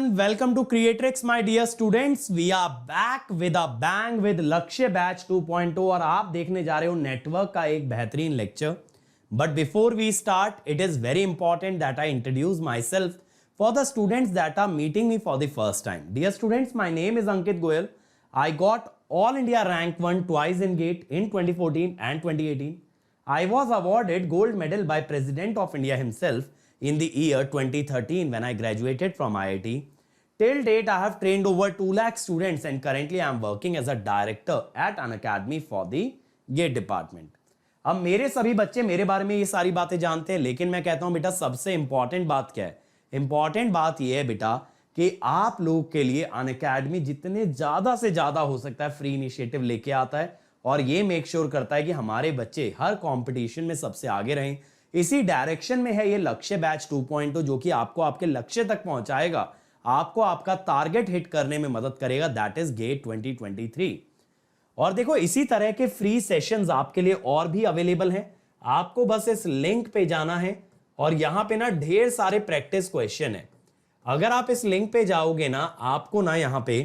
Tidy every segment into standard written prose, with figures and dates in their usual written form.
everyone, welcome to Creatrix my dear students. We are back with a bang with लक्ष्य batch 2.0 और आप देखने जा रहे हो नेटवर्क का एक बेहतरीन lecture. But before we start, it is very important that I introduce myself for the students that are meeting me for the first time. Dear students, my name is Ankit Goyal. I got All India Rank 1 twice in GATE in 2014 and 2018. I was awarded gold medal by President of India himself in the year 2013 when I graduated from IIT. Till date, I have trained over 2 lakh students and currently I am working as a director at an academy for the GATE department. अब मेरे सभी बच्चे मेरे बारे में ये सारी बातें जानते हैं, लेकिन मैं कहता हूं बेटा सबसे इंपॉर्टेंट बात क्या है? इंपॉर्टेंट बात यह है बेटा कि आप लोग के लिए अनअकैडमी जितने ज्यादा से ज्यादा हो सकता है फ्री इनिशिएटिव लेके आता है और ये मेक श्योर करता है कि हमारे बच्चे हर कंपटीशन में सबसे आगे रहें. इसी डायरेक्शन में है ये लक्ष्य बैच 2.0 जो कि आपको आपके लक्ष्य तक पहुंचाएगा, आपको आपका टारगेट हिट करने में मदद करेगा, दैट इज गेट 2023. और देखो इसी तरह के फ्री सेशंस आपके लिए और भी अवेलेबल हैं. आपको बस इस लिंक पे जाना है और यहां पे ना ढेर सारे प्रैक्टिस क्वेश्चन है. अगर आप इस लिंक पे जाओगे ना, आपको ना यहां पे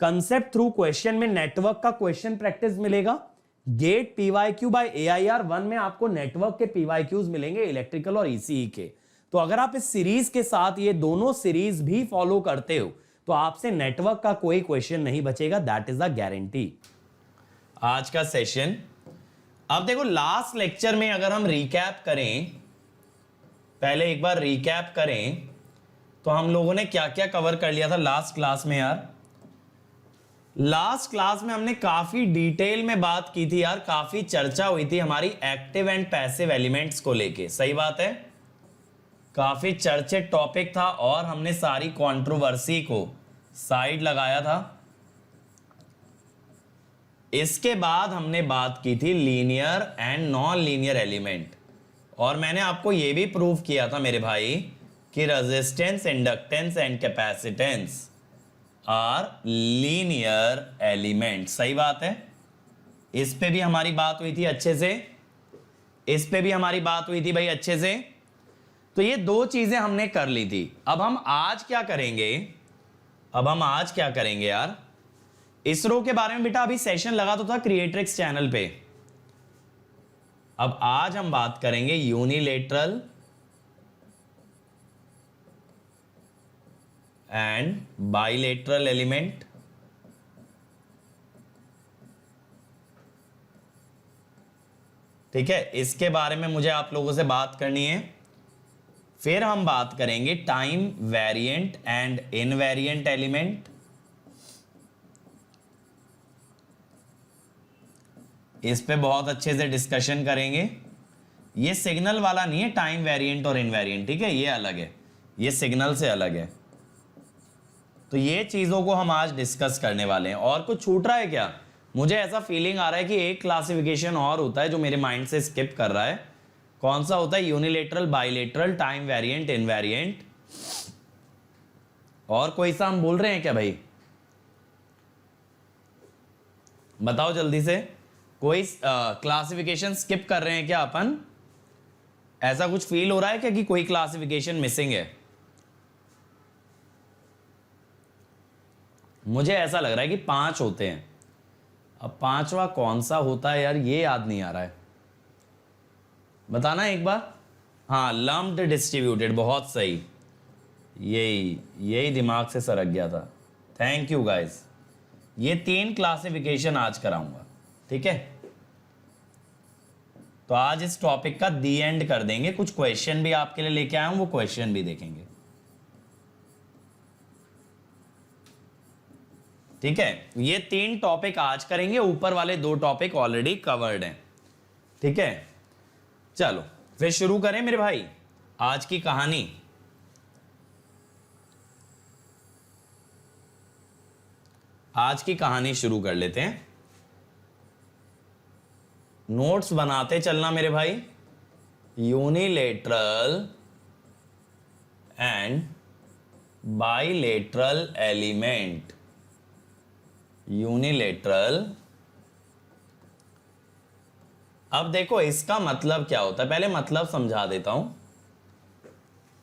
कंसेप्ट थ्रू क्वेश्चन में नेटवर्क का क्वेश्चन प्रैक्टिस मिलेगा. गेट PYQ बाय AIR 1 में आपको नेटवर्क के PYQs मिलेंगे इलेक्ट्रिकल और ECE के. तो अगर आप इस सीरीज के साथ ये दोनों सीरीज भी फॉलो करते हो तो आपसे नेटवर्क का कोई क्वेश्चन नहीं बचेगा, दैट इज अ गारंटी. आज का सेशन, अब देखो लास्ट लेक्चर में अगर हम रिकैप करें, पहले एक बार रिकैप करें तो हम लोगों ने क्या क्या कवर कर लिया था लास्ट क्लास में यार. लास्ट क्लास में हमने काफी डिटेल में बात की थी यार, काफी चर्चा हुई थी हमारी एक्टिव एंड पैसिव एलिमेंट्स को लेके. सही बात है, काफी चर्चित टॉपिक था और हमने सारी कंट्रोवर्सी को साइड लगाया था. इसके बाद हमने बात की थी linear and non linear element और मैंने आपको यह भी प्रूव किया था मेरे भाई कि resistance, inductance and capacitance are linear element. सही बात है, इस पे भी हमारी बात हुई थी अच्छे से, इस पे भी हमारी बात हुई थी भाई अच्छे से. तो ये दो चीजें हमने कर ली थी. अब हम आज क्या करेंगे, अब हम आज क्या करेंगे यार, इसरो के बारे में बेटा अभी सेशन लगा तो था क्रिएट्रिक्स चैनल पे. अब आज हम बात करेंगे यूनिलेटरल एंड बाइलेटरल एलिमेंट. ठीक है, इसके बारे में मुझे आप लोगों से बात करनी है. फिर हम बात करेंगे time variant and invariant element. इस पे बहुत अच्छे से डिस्कशन करेंगे. ये सिग्नल वाला नहीं है टाइम वेरिएंट और इनवेरिएंट, ठीक है, ये अलग है, ये सिग्नल से अलग है. तो ये चीजों को हम आज डिस्कस करने वाले हैं. और कुछ छूट रहा है क्या? मुझे ऐसा फीलिंग आ रहा है कि एक क्लासिफिकेशन और होता है जो मेरे माइंड से स्किप कर रहा है. कौन सा होता है? Unilateral, bilateral, time variant, invariant. और कोई सा हम बोल रहे हैं क्या भाई? बताओ जल्दी से. कोई क्लासिफिकेशन स्किप कर रहे हैं क्या अपन? ऐसा कुछ फील हो रहा है क्या कि कोई क्लासिफिकेशन मिसिंग है? मुझे ऐसा लग रहा है कि 5 होते हैं. अब 5वां कौन सा होता है यार, ये याद नहीं आ रहा है, बताना एक बार. हाँ, लम्प्ड डिस्ट्रीब्यूटेड, बहुत सही, यही दिमाग से सरक गया था. Thank you guys. ये 3 क्लासिफिकेशन आज कराऊंगा, ठीक है. तो आज इस टॉपिक का दी एंड कर देंगे. कुछ क्वेश्चन भी आपके लिए लेके आया हूं, वो क्वेश्चन भी देखेंगे, ठीक है. ये 3 टॉपिक आज करेंगे, ऊपर वाले 2 टॉपिक ऑलरेडी कवर्ड हैं, ठीक है. चलो फिर शुरू करें मेरे भाई आज की कहानी. आज की कहानी शुरू कर लेते हैं. नोट्स बनाते चलना मेरे भाई. Unilateral and bilateral element. Unilateral, अब देखो इसका मतलब क्या होता है, पहले मतलब समझा देता हूं.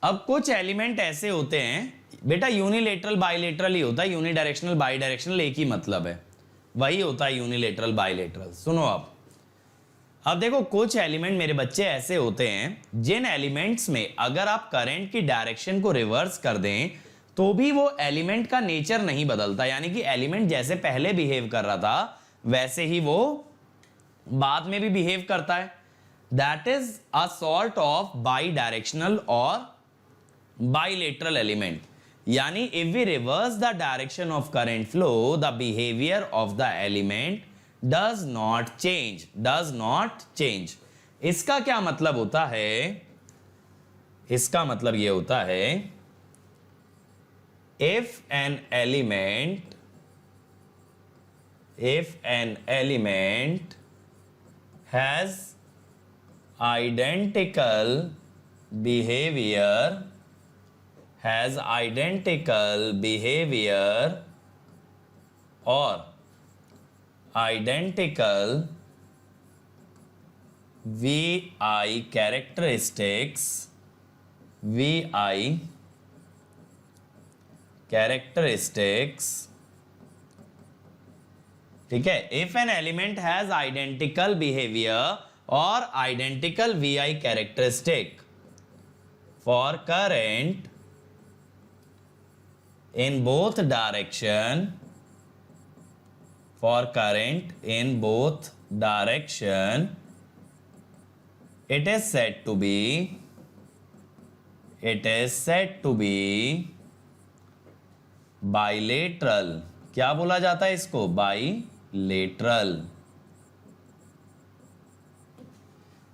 अब कुछ एलिमेंट ऐसे होते हैं, बेटा यूनिलेटरल बाइलेटरल ही होता है, यूनिडायरेक्शनल बाई डायरेक्शनल एक ही मतलब है, वही होता है यूनिलेटरल बाइलेटरल। सुनो अब देखो कुछ एलिमेंट मेरे बच्चे ऐसे होते हैं जिन एलिमेंट्स में अगर आप करंट की डायरेक्शन को रिवर्स कर दें तो भी वो एलिमेंट का नेचर नहीं बदलता, यानी कि एलिमेंट जैसे पहले बिहेव कर रहा था वैसे ही वो बाद में भी बिहेव करता है। That is a sort of by directional और bilateral element, यानी if we reverse the direction of current flow the behavior of the element does not change। इसका क्या मतलब होता है? इसका मतलब ये होता है if an element has identical behavior or identical VI characteristics, ठीक है। if an element has identical behavior or identical VI characteristic for current in both direction, it is said to be bilateral। क्या बोला जाता है इसको? Bilateral.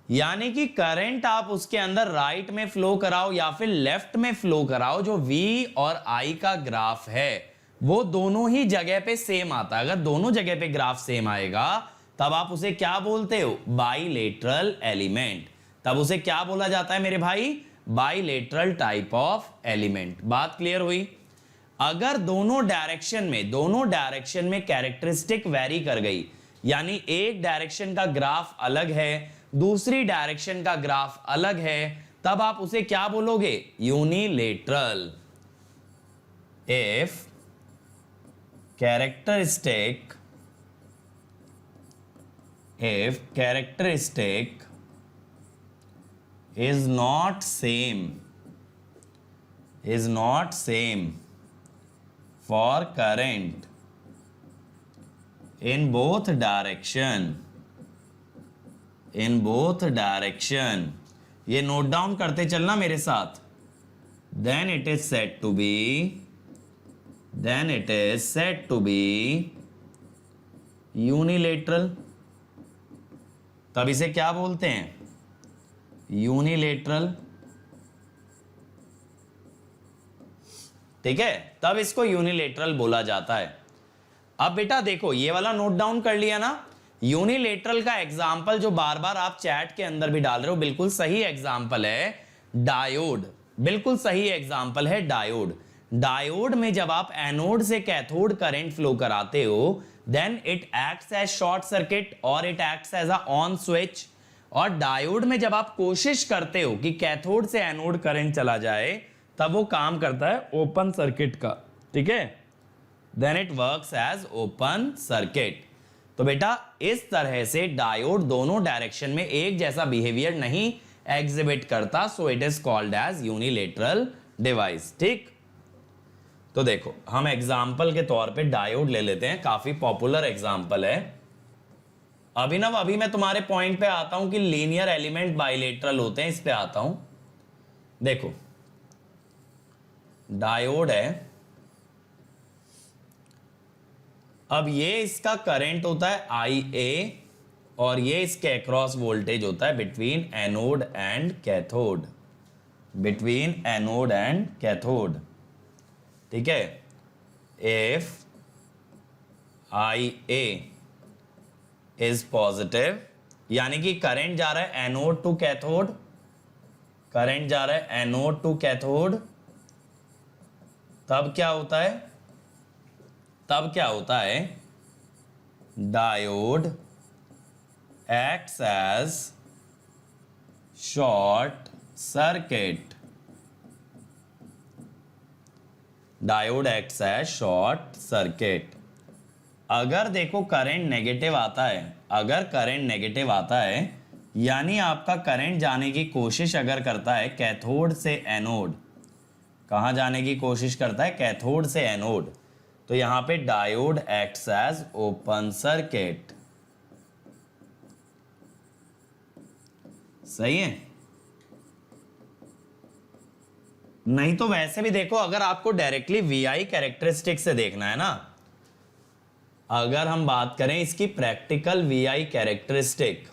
यानी कि current आप उसके अंदर राइट में फ्लो कराओ या फिर लेफ्ट में फ्लो कराओ, जो V और I का ग्राफ है वो दोनों ही जगह पे सेम आता है। अगर दोनों जगह पे ग्राफ सेम आएगा तब आप उसे क्या बोलते हो? Bilateral element. तब उसे क्या बोला जाता है मेरे भाई? Bilateral type of element. बात क्लियर हुई? अगर दोनों डायरेक्शन में कैरेक्टरिस्टिक वेरी कर गई, यानी एक डायरेक्शन का ग्राफ अलग है दूसरी डायरेक्शन का ग्राफ अलग है, तब आप उसे क्या बोलोगे? Unilateral. If characteristic is not same for current in both direction, ये नोट डाउन करते चलना मेरे साथ। then it is said to be unilateral. तब इसे क्या बोलते हैं? यूनिलेटरल। ठीक है, तब इसको यूनिलेटरल बोला जाता है। अब बेटा देखो ये वाला नोट डाउन कर लिया ना? यूनिलेटरल का एग्जाम्पल जो बार बार आप चैट के अंदर भी डाल रहे हो, बिल्कुल सही एग्जाम्पल है डायोड। बिल्कुल सही एग्जाम्पल है डायोड। डायोड में जब आप एनोड से कैथोड करंट फ्लो कराते हो then it acts as short circuit और it acts as a on switch. और डायोड में जब आप कोशिश करते हो कि कैथोड से एनोड करंट चला जाए तब वो काम करता है ओपन सर्किट का। ठीक है, then it works as open circuit. तो बेटा इस तरह से डायोड दोनों डायरेक्शन में एक जैसा बिहेवियर नहीं एग्जिबिट करता, so it is called as unilateral device. ठीक, तो देखो हम एग्जाम्पल के तौर पे डायोड ले लेते हैं, काफी पॉपुलर एग्जाम्पल है। अभिनव अभी मैं तुम्हारे पॉइंट पे आता हूं कि लीनियर एलिमेंट बाइलेटरल होते हैं, इस पे आता हूं। देखो डायोड है, अब ये इसका करंट होता है IA और ये इसके अक्रॉस वोल्टेज होता है बिटवीन एनोड एंड कैथोड। ठीक है, इफ IA इज पॉजिटिव यानी कि करंट जा रहा है एनोड टू कैथोड, तब क्या होता है? Diode acts as short circuit. Diode acts as short circuit. अगर देखो करंट नेगेटिव आता है, अगर करंट नेगेटिव आता है यानी आपका करंट जाने की कोशिश अगर करता है कैथोड से एनोड, कहाँ जाने की कोशिश करता है? कैथोड से एनोड, तो यहां पे diode acts as open circuit. सही है? नहीं तो वैसे भी देखो, अगर आपको डायरेक्टली वीआई कैरेक्टरिस्टिक से देखना है ना, अगर हम बात करें इसकी प्रैक्टिकल वीआई कैरेक्टरिस्टिक,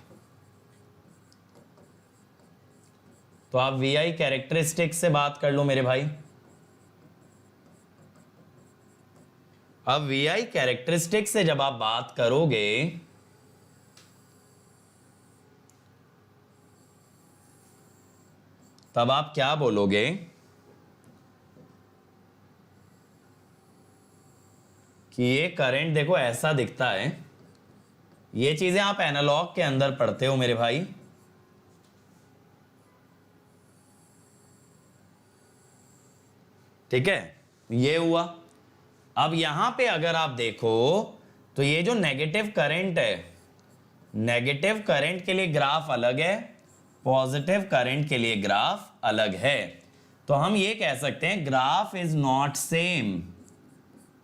तो आप वीआई कैरेक्टरिस्टिक से बात कर लो मेरे भाई। अब वीआई कैरेक्टरिस्टिक से जब आप बात करोगे तब आप क्या बोलोगे कि ये करंट देखो ऐसा दिखता है। ये चीजें आप एनालॉग के अंदर पढ़ते हो मेरे भाई। ठीक है, ये हुआ। अब यहां पे अगर आप देखो तो ये जो नेगेटिव करंट है, नेगेटिव करंट के लिए ग्राफ अलग है, पॉजिटिव करंट के लिए ग्राफ अलग है। तो हम ये कह सकते हैं graph is not same,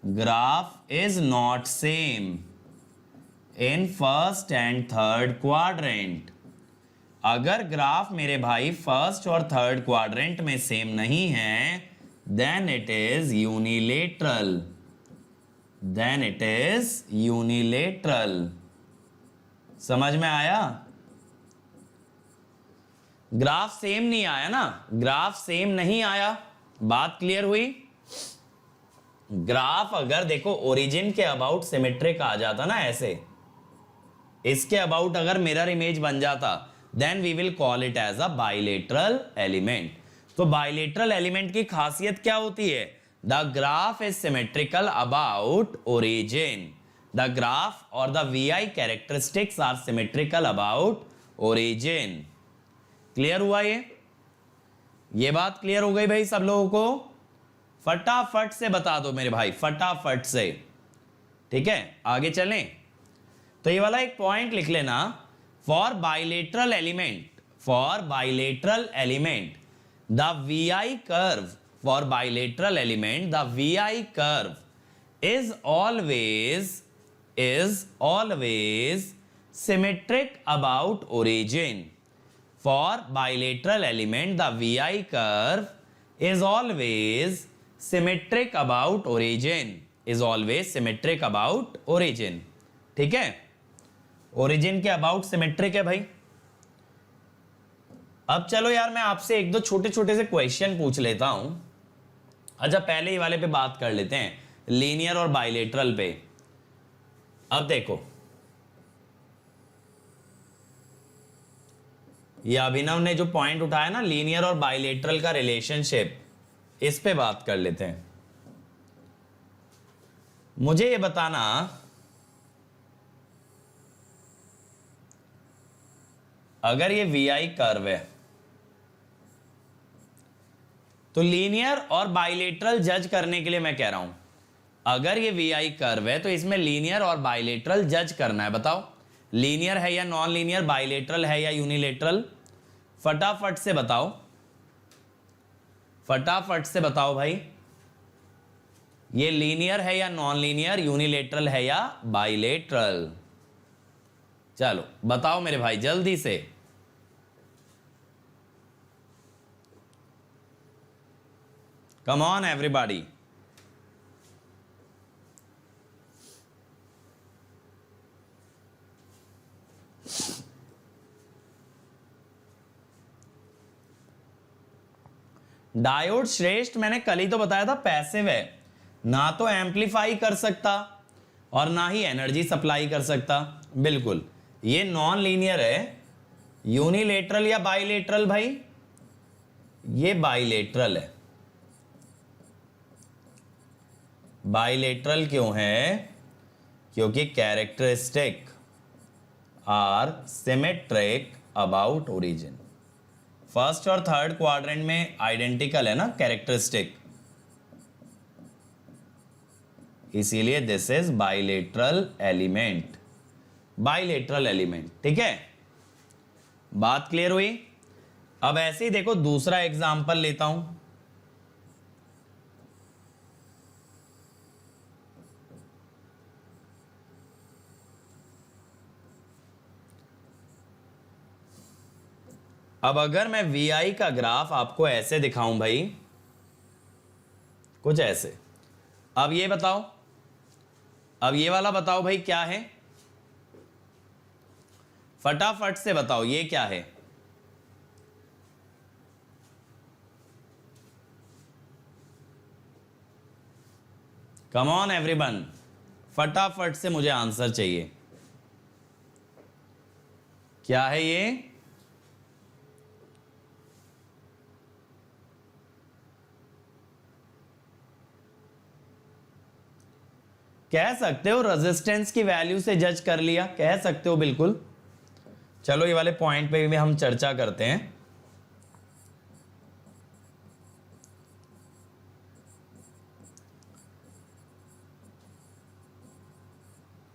graph is not same in first and third quadrant. अगर ग्राफ मेरे भाई फर्स्ट और थर्ड क्वाड्रेंट में सेम नहीं है then it is unilateral, then it is unilateral. समझ में आया? ग्राफ सेम नहीं आया ना, ग्राफ सेम नहीं आया, बात क्लियर हुई? ग्राफ अगर देखो ओरिजिन के अबाउट सिमेट्रिक आ जाता ना, ऐसे इसके अबाउट अगर मिरर इमेज बन जाता then we will call it as a bilateral element. तो बाइलेटरल एलिमेंट की खासियत क्या होती है? The graph is symmetrical about origin, the graph और the VI characteristics are symmetrical about origin. Clear हुआ? ये बात क्लियर हो गई भाई सब लोगों को? फटाफट से बता दो मेरे भाई, फटाफट से। ठीक है, आगे चलें। तो ये वाला एक पॉइंट लिख लेना, for bilateral element, for bilateral element the VI curve, for bilateral element the VI curve is always symmetric about origin. For bilateral element, the VI curve is always symmetric about origin, is always symmetric about origin। ठीक है, origin के about symmetric है भाई। अब चलो यार मैं आपसे एक दो छोटे छोटे से क्वेश्चन पूछ लेता हूं। अच्छा पहले ही वाले पे बात कर लेते हैं, लीनियर और बाइलेटरल पे। अब देखो ये अभिनव ने जो पॉइंट उठाया ना लीनियर और बाइलेटरल का रिलेशनशिप, इस पे बात कर लेते हैं। मुझे ये बताना अगर ये वीआई कर्व है तो लीनियर और बाइलेटरल जज करने के लिए मैं कह रहा हूं, अगर ये वीआई कर्व है तो इसमें लीनियर और बाइलेटरल जज करना है। बताओ लीनियर है या नॉन लीनियर, बाइलेटरल है या यूनिलेटरल? फटाफट से बताओ, फटाफट से बताओ भाई, ये लीनियर है या नॉन लीनियर, यूनिलेटरल है या बाइलेटरल? चलो बताओ मेरे भाई जल्दी से। कम ऑन एवरीबॉडी। डायोड श्रेष्ठ मैंने कल ही तो बताया था पैसिव है, ना तो एम्पलीफाई कर सकता और ना ही एनर्जी सप्लाई कर सकता। बिल्कुल, ये नॉन लीनियर है। यूनिलेटरल या बाइलेटरल भाई? ये बाइलेटरल है। बाइलेटरल क्यों है? क्योंकि characteristic are symmetric about origin. First और थर्ड क्वाड्रेंट में आइडेंटिकल है ना कैरेक्टरिस्टिक। इसीलिए this is bilateral element, bilateral element. ठीक है, बात क्लियर हुई। अब ऐसे ही देखो दूसरा एग्जांपल लेता हूं। अब अगर मैं VI का ग्राफ आपको ऐसे दिखाऊं भाई, कुछ ऐसे। अब ये बताओ, अब ये वाला बताओ भाई क्या है, फटाफट से बताओ ये क्या है। कम ऑन एवरीवन, फटाफट से मुझे आंसर चाहिए, क्या है ये? कह सकते हो रेजिस्टेंस की वैल्यू से जज कर लिया, कह सकते हो बिल्कुल। चलो ये वाले पॉइंट पे भी हम चर्चा करते हैं।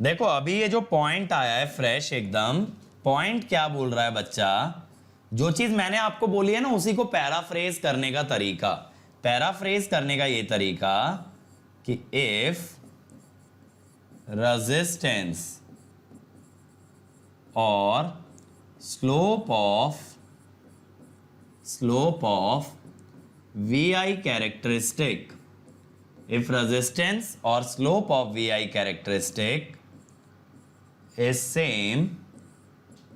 देखो अभी ये जो पॉइंट आया है फ्रेश एकदम, पॉइंट क्या बोल रहा है बच्चा, जो चीज मैंने आपको बोली है ना उसी को पैराफ्रेज करने का तरीका, पैराफ्रेज करने का ये तरीका कि इफ रेजिस्टेंस और slope of VI characteristic, if resistance or slope of VI characteristic is same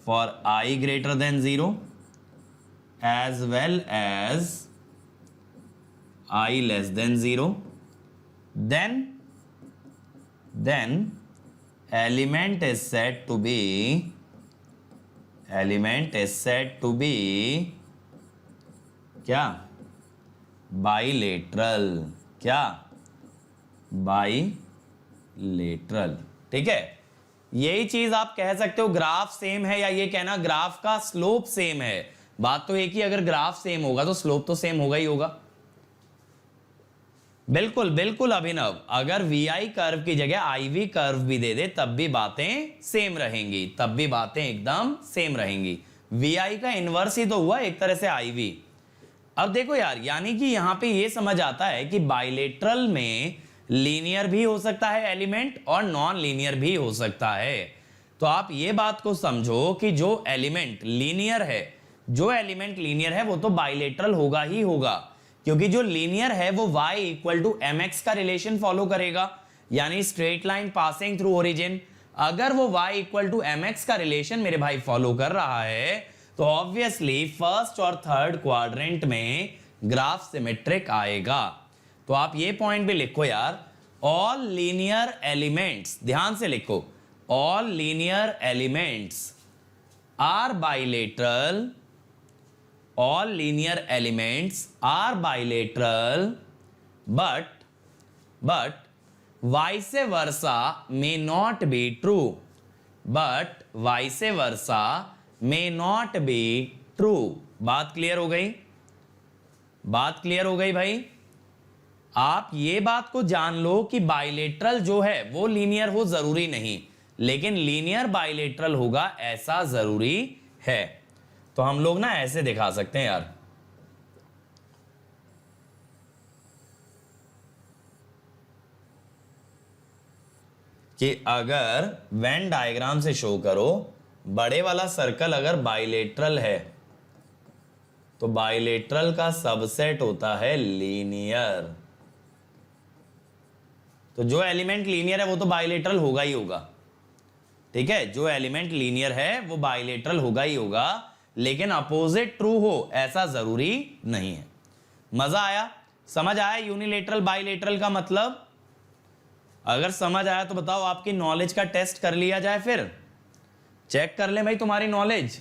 for I greater than 0 as well as I less than 0, then element is said to be क्या? Bilateral. क्या? Bilateral. ठीक है, यही चीज आप कह सकते हो ग्राफ सेम है, या ये कहना ग्राफ का स्लोप सेम है। बात तो एक ही, अगर ग्राफ सेम होगा तो स्लोप तो सेम होगा ही होगा। बिल्कुल बिल्कुल अभिनव, अगर VI कर्व की जगह IV कर्व भी दे दे तब भी बातें सेम रहेंगी, तब भी बातें एकदम सेम रहेंगी। VI का इनवर्स ही तो हुआ एक तरह से IV। अब देखो यार, यानी कि यहां पे ये समझ आता है कि बाइलेटरल में लीनियर भी हो सकता है एलिमेंट और नॉन लीनियर भी हो सकता है। तो आप ये बात को समझो कि जो एलिमेंट लीनियर है वो तो बाइलेटरल होगा ही होगा, क्योंकि जो लीनियर है वो y इक्वल टू mx का रिलेशन फॉलो करेगा, यानी straight line passing through origin. अगर वो y इक्वल टू mx का रिलेशन मेरे भाई फॉलो कर रहा है तो ऑब्वियसली फर्स्ट और थर्ड क्वाड्रेंट में ग्राफ सिमेट्रिक आएगा। तो आप ये पॉइंट भी लिखो यार, ऑल लीनियर एलिमेंट्स, ध्यान से लिखो, all linear elements are bilateral, all linear elements are bilateral, but vice versa may not be true, but vice versa may not be true। बात क्लियर हो गई? बात क्लियर हो गई भाई? आप ये बात को जान लो कि बाइलेटरल जो है वो लीनियर हो जरूरी नहीं, लेकिन लीनियर बाइलेटरल होगा ऐसा जरूरी है। तो हम लोग ना ऐसे दिखा सकते हैं यार, कि अगर वेन डायग्राम से शो करो, बड़े वाला सर्कल अगर बाइलेटरल है तो बाइलेटरल का सबसेट होता है लीनियर। तो जो एलिमेंट लीनियर है वो तो बाइलेटरल होगा ही होगा। ठीक है, जो एलिमेंट लीनियर है वो बाइलेटरल होगा ही होगा, लेकिन अपोजिट ट्रू हो ऐसा जरूरी नहीं है। मजा आया? समझ आया यूनिलेटरल बाइलेटरल का मतलब? अगर समझ आया तो बताओ, आपकी नॉलेज का टेस्ट कर लिया जाए, फिर चेक कर ले भाई तुम्हारी नॉलेज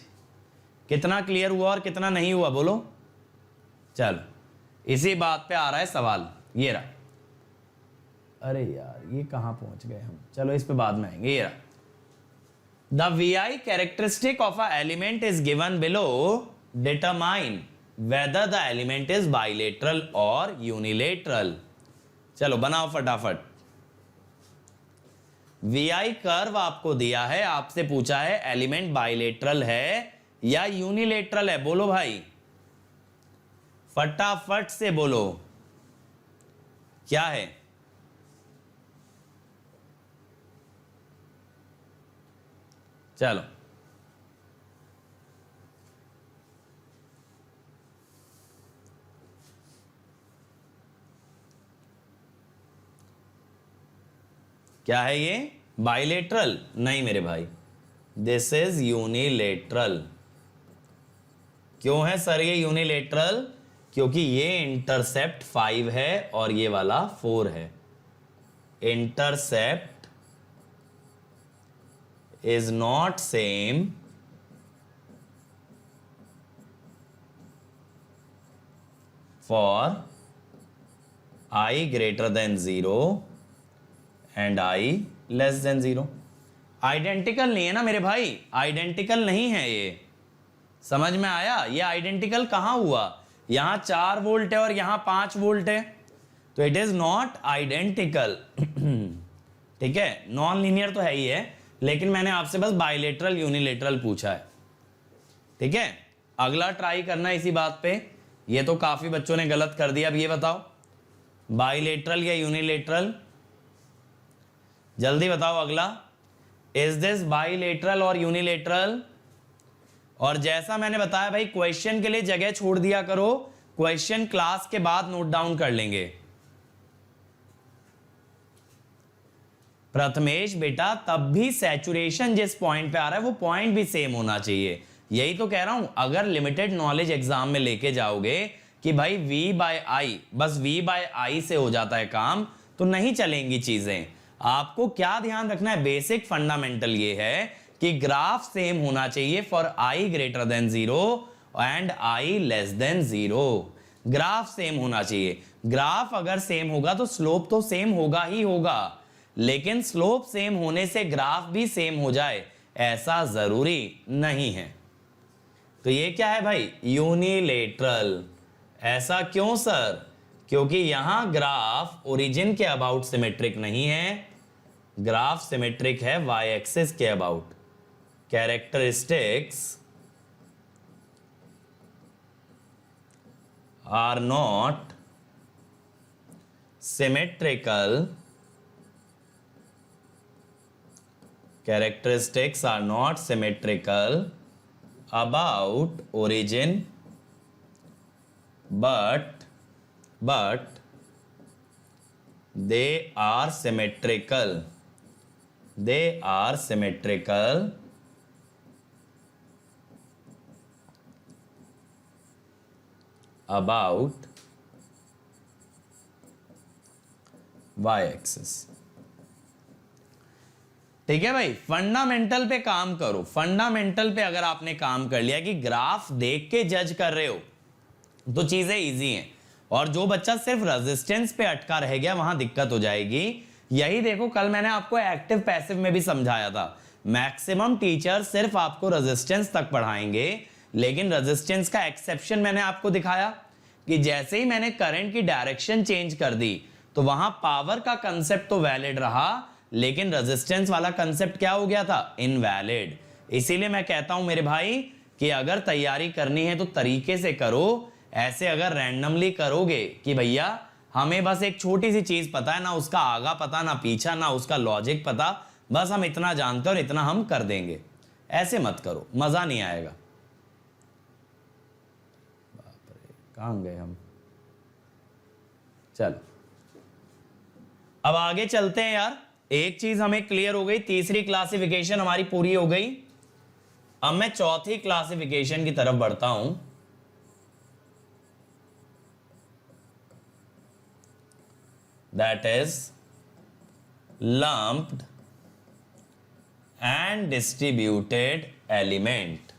कितना क्लियर हुआ और कितना नहीं हुआ, बोलो। चलो इसी बात पे आ रहा है सवाल, ये रहा। अरे यार ये कहां पहुंच गए हम, चलो इस पे बाद में आएंगे। ये रहा, the VI characteristic of a element is given below, determine whether the element is bilateral or unilateral। चलो बनाओ फटाफट। VI कर्व आपको दिया है, आपसे पूछा है एलिमेंट बाइलेटरल है या यूनिलेटरल है, बोलो भाई फटाफट से बोलो क्या है। चलो क्या है ये, बाइलेटरल? नहीं मेरे भाई, दिस इज यूनिलेटरल। क्यों है सर ये यूनिलेटरल? क्योंकि ये इंटरसेप्ट 5 है और ये वाला 4 है। Intercept is not same for I greater than 0 and I less than 0। Identical नहीं है ना मेरे भाई, आइडेंटिकल नहीं है ये, समझ में आया? ये आइडेंटिकल कहां हुआ, यहां 4 वोल्ट है और यहां 5 वोल्ट है, तो इट इज नॉट आइडेंटिकल। ठीक है, नॉन लीनियर तो है ही है, लेकिन मैंने आपसे बस बाइलेटरल यूनिलेटरल पूछा है। ठीक है, अगला ट्राई करना इसी बात पे। ये तो काफी बच्चों ने गलत कर दिया। अब ये बताओ बाइलेटरल या यूनिलेटरल, जल्दी बताओ अगला। इज दिस बाइलेटरल और यूनिलेटरल? और जैसा मैंने बताया भाई, क्वेश्चन के लिए जगह छोड़ दिया करो, क्वेश्चन क्लास के बाद नोट डाउन कर लेंगे। प्रथमेश बेटा, तब भी सैचुरेशन जिस पॉइंट पे आ रहा है वो पॉइंट भी सेम होना चाहिए। यही तो कह रहा हूं, अगर लिमिटेड नॉलेज एग्जाम में लेके जाओगे कि भाई V/I, बस V/I से हो जाता है काम, तो नहीं चलेंगी चीजें। आपको क्या ध्यान रखना है, बेसिक फंडामेंटल ये है कि ग्राफ सेम होना चाहिए for I greater than 0 and I less than 0। Graph same होना चाहिए। ग्राफ अगर सेम होगा तो स्लोप तो सेम होगा ही होगा, लेकिन स्लोप सेम होने से ग्राफ भी सेम हो जाए ऐसा जरूरी नहीं है। तो ये क्या है भाई, यूनिलेटरल। ऐसा क्यों सर? क्योंकि यहां ग्राफ ओरिजिन के अबाउट सिमेट्रिक नहीं है, ग्राफ सिमेट्रिक है y एक्सिस के about. Characteristics are not symmetrical, characteristics are not symmetrical about origin, but they are symmetrical, they are symmetrical about y axis। ठीक है भाई, फंडामेंटल पे काम करो। फंडामेंटल पे अगर आपने काम कर लिया कि ग्राफ देख के जज कर रहे हो तो चीजें इजी हैं, और जो बच्चा सिर्फ रेजिस्टेंस पे अटका रह गया वहां दिक्कत हो जाएगी। यही देखो, कल मैंने आपको एक्टिव पैसिव में भी समझाया था, मैक्सिमम टीचर सिर्फ आपको रेजिस्टेंस तक पढ़ाएंगे, लेकिन रेजिस्टेंस का एक्सेप्शन मैंने आपको दिखाया कि जैसे ही मैंने करंट की डायरेक्शन चेंज कर दी तो वहां पावर का कंसेप्ट तो वैलिड रहा, लेकिन रेजिस्टेंस वाला कंसेप्ट क्या हो गया था, इनवैलिड। इसीलिए मैं कहता हूं मेरे भाई कि अगर तैयारी करनी है तो तरीके से करो। ऐसे अगर रैंडमली करोगे कि भैया हमें बस एक छोटी सी चीज पता है, ना उसका आगा पता ना पीछा, ना उसका लॉजिक पता, बस हम इतना जानते हैं और इतना हम कर देंगे, ऐसे मत करो, मजा नहीं आएगा। बाप रे, कहां गए हम? चलो अब आगे चलते हैं यार। एक चीज हमें क्लियर हो गई, तीसरी क्लासिफिकेशन हमारी पूरी हो गई। अब मैं चौथी क्लासिफिकेशन की तरफ बढ़ता हूं। That is lumped and distributed element.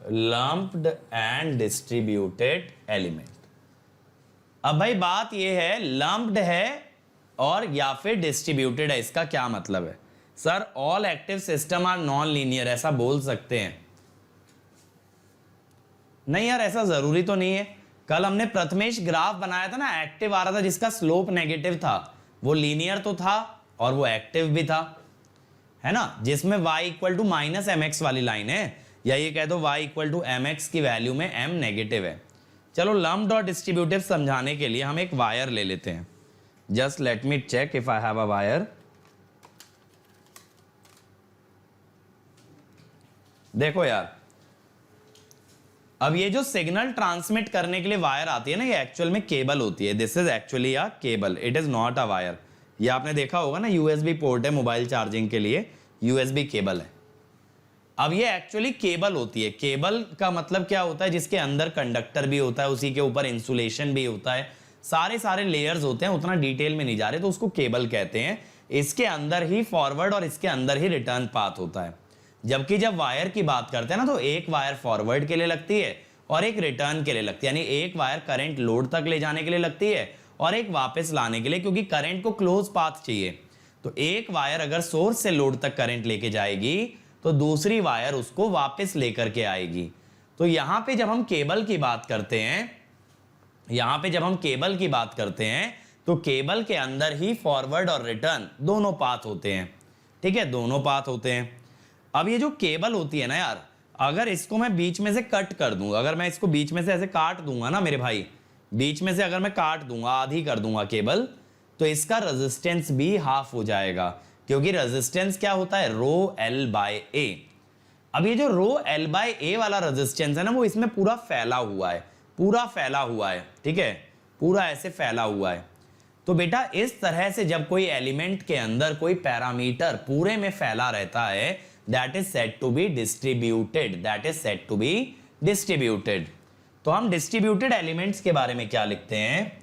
Lumped and distributed element. अब भाई बात यह है, लम्प्ड है और या फिर डिस्ट्रीब्यूटेड है, इसका क्या मतलब है? Sir all active system are non linear, ऐसा बोल सकते हैं? नहीं यार, ऐसा जरूरी तो नहीं है। कल हमने प्रथमेश ग्राफ बनाया था ना, एक्टिव आ रहा था जिसका स्लोप नेगेटिव था, वो लीनियर तो था और वो एक्टिव भी था, है ना, जिसमें y equal to minus M X वाली लाइन है, या ये कह दो y equal to M X की वैल्यू में m नेगेटिव है। चलो लम्प्ड और डिस्ट्रीब्यूटिव समझाने के लिए हम एक वायर ले लेते हैं। Just let me check if I have a wire. देखो यार, अब ये जो सिग्नल ट्रांसमिट करने के लिए वायर आती है ना, ये एक्चुअल में केबल होती है। This is actually a cable, it is not a wire. ये आपने देखा होगा ना, यूएसबी पोर्ट है मोबाइल चार्जिंग के लिए, यूएसबी केबल है। अब ये एक्चुअली केबल होती है। केबल का मतलब क्या होता है, जिसके अंदर कंडक्टर भी होता है, उसी के ऊपर इंसुलेशन भी होता है, सारे लेयर्स होते हैं, उतना डिटेल में नहीं जा रहे, तो उसको केबल कहते हैं। इसके अंदर ही फॉरवर्ड और इसके अंदर ही रिटर्न पाथ होता है। जबकि जब वायर की बात करते हैं ना, तो एक वायर फॉरवर्ड के लिए लगती है और एक रिटर्न के लिए लगती है, यानी एक वायर करंट लोड तक ले जाने के लिए लगती है और एक वापस लाने के लिए, क्योंकि करंट को क्लोज पाथ चाहिए। तो एक वायर अगर सोर्स से लोड तक करंट लेके जाएगी तो दूसरी वायर उसको वापस लेकर के आएगी। तो यहां पे जब हम केबल की बात करते हैं, तो केबल के अंदर ही फॉरवर्ड और रिटर्न दोनों पाथ होते हैं। ठीक है, दोनों पाथ होते हैं। अब ये जो केबल होती है ना यार, अगर इसको मैं बीच में से कट कर दूंगा, अगर मैं इसको बीच में से ऐसे काट दूंगा ना मेरे भाई, बीच में से अगर मैं काट दूंगा, आधी कर दूंगा केबल, तो इसका रेजिस्टेंस भी हाफ हो जाएगा, क्योंकि रेजिस्टेंस क्या होता है, रो एल बाय ए। अब ये जो रो एल बाय ए वाला रेजिस्टेंस है ना, वो इसमें पूरा फैला हुआ है, ठीक है, पूरा ऐसे फैला हुआ है। तो बेटा इस तरह से जब कोई एलिमेंट के अंदर कोई पैरामीटर पूरे में फैला रहता है, that is said to be distributed. तो हम डिस्ट्रीब्यूटेड एलिमेंट्स के बारे में क्या लिखते हैं,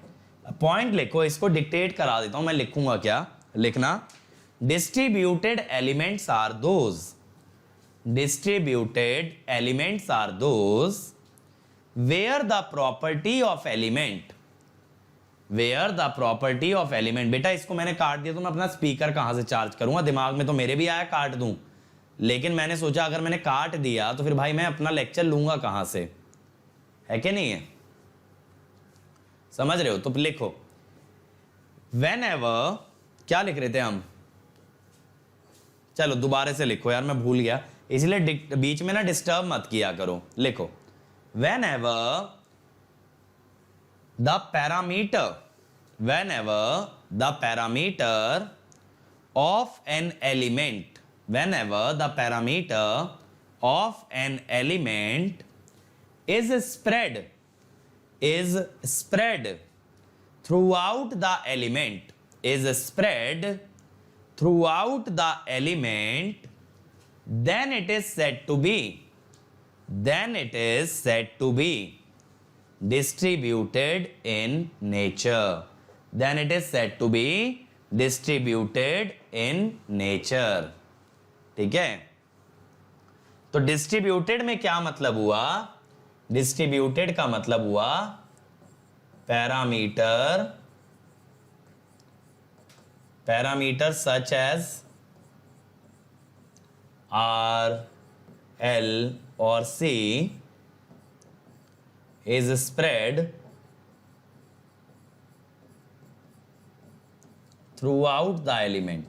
पॉइंट लिखो, इसको डिक्टेट करा देता हूं मैं, लिखूंगा क्या, लिखना, distributed elements are those where the property of element, बेटा इसको मैंने काट दिया तो मैं अपना स्पीकर कहां से चार्ज करूंगा, दिमाग में तो मेरे भी आया काट दूं, लेकिन मैंने सोचा अगर मैंने काट दिया तो फिर भाई मैं अपना लेक्चर लूंगा कहां से, है कि नहीं है, समझ रहे हो। तो लिखो, whenever, क्या लिख रहे थे हम, चलो दोबारा से लिखो यार, मैं भूल गया, इसलिए बीच में ना डिस्टर्ब मत किया करो। लिखो, whenever the parameter of an element is spread throughout the element, then it is said to be distributed in nature. ठीक है, तो डिस्ट्रीब्यूटेड में क्या मतलब हुआ, डिस्ट्रीब्यूटेड का मतलब हुआ parameter such as R, L और C is spread throughout the element.